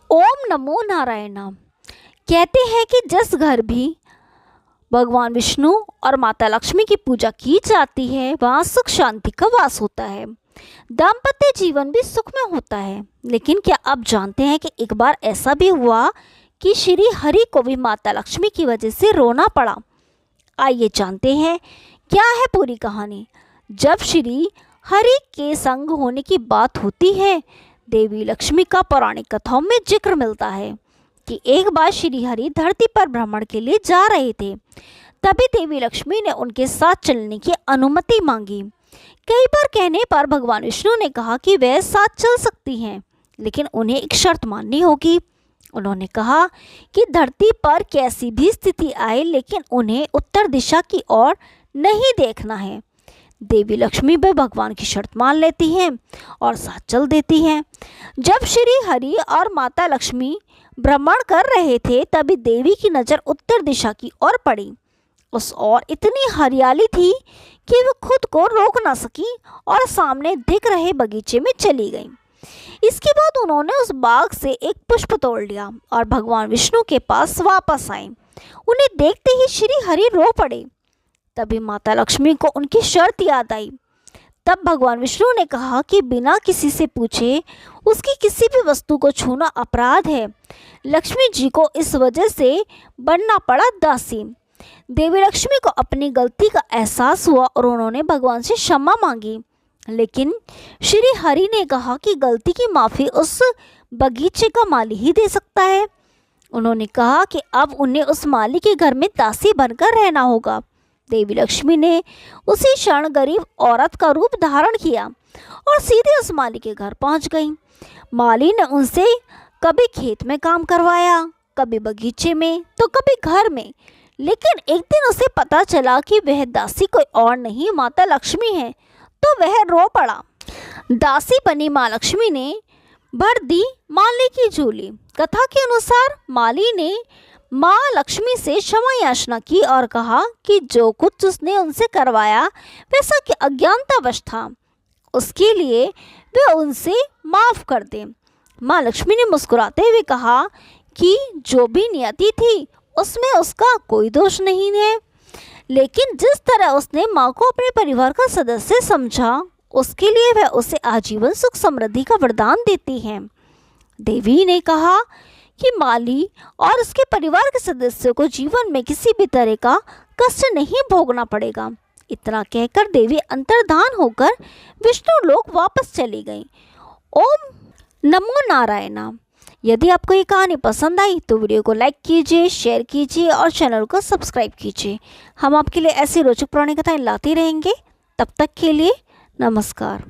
ओम नमो नारायण। कहते हैं कि जिस घर भी भगवान विष्णु और माता लक्ष्मी की पूजा की जाती है वहाँ सुख शांति का वास होता है, दाम्पत्य जीवन भी सुख में होता है। लेकिन क्या आप जानते हैं कि एक बार ऐसा भी हुआ कि श्री हरि को भी माता लक्ष्मी की वजह से रोना पड़ा। आइए जानते हैं क्या है पूरी कहानी। जब श्री हरि के संग होने की बात होती है, देवी लक्ष्मी का पौराणिक कथाओं में जिक्र मिलता है कि एक बार श्री हरि धरती पर भ्रमण के लिए जा रहे थे। तभी देवी लक्ष्मी ने उनके साथ चलने की अनुमति मांगी। कई बार कहने पर भगवान विष्णु ने कहा कि वह साथ चल सकती हैं, लेकिन उन्हें एक शर्त माननी होगी। उन्होंने कहा कि धरती पर कैसी भी स्थिति आए, लेकिन उन्हें उत्तर दिशा की ओर नहीं देखना है। देवी लक्ष्मी भी भगवान की शर्त मान लेती हैं और साथ चल देती हैं। जब श्री हरि और माता लक्ष्मी भ्रमण कर रहे थे, तभी देवी की नज़र उत्तर दिशा की ओर पड़ी। उस ओर इतनी हरियाली थी कि वो खुद को रोक ना सकी और सामने दिख रहे बगीचे में चली गई। इसके बाद उन्होंने उस बाग से एक पुष्प तोड़ लिया और भगवान विष्णु के पास वापस आए। उन्हें देखते ही श्री हरि रो पड़े। तभी माता लक्ष्मी को उनकी शर्त याद आई। तब भगवान विष्णु ने कहा कि बिना किसी से पूछे उसकी किसी भी वस्तु को छूना अपराध है। लक्ष्मी जी को इस वजह से बनना पड़ा दासी। देवी लक्ष्मी को अपनी गलती का एहसास हुआ और उन्होंने भगवान से क्षमा मांगी। लेकिन श्री हरि ने कहा कि गलती की माफ़ी उस बगीचे का माली ही दे सकता है। उन्होंने कहा कि अब उन्हें उस माली के घर में दासी बनकर रहना होगा। देवी लक्ष्मी ने उसी क्षण गरीब औरत का रूप धारण किया और सीधे उस माली के घर पहुंच गई। माली ने उनसे कभी खेत में काम करवाया, कभी बगीचे में, तो कभी घर में। लेकिन एक दिन उसे पता चला कि वह दासी कोई और नहीं माता लक्ष्मी है, तो वह रो पड़ा। दासी बनी माँ लक्ष्मी ने भर दी माली की झोली। कथा के अनुसार माली ने माँ लक्ष्मी से क्षमा याचना की और कहा कि जो कुछ उसने उनसे करवाया वैसा कि अज्ञानतावश था, उसके लिए वे उनसे माफ़ कर दें। माँ लक्ष्मी ने मुस्कुराते हुए कहा कि जो भी नियति थी उसमें उसका कोई दोष नहीं है, लेकिन जिस तरह उसने माँ को अपने परिवार का सदस्य समझा, उसके लिए वह उसे आजीवन सुख समृद्धि का वरदान देती हैं। देवी ने कहा कि माली और उसके परिवार के सदस्यों को जीवन में किसी भी तरह का कष्ट नहीं भोगना पड़ेगा। इतना कहकर देवी अंतर्धान होकर विष्णु लोक वापस चली गई। ओम नमो नारायण। यदि आपको ये कहानी पसंद आई तो वीडियो को लाइक कीजिए, शेयर कीजिए और चैनल को सब्सक्राइब कीजिए। हम आपके लिए ऐसी रोचक पुरानी कथाएं लाते रहेंगे। तब तक के लिए नमस्कार।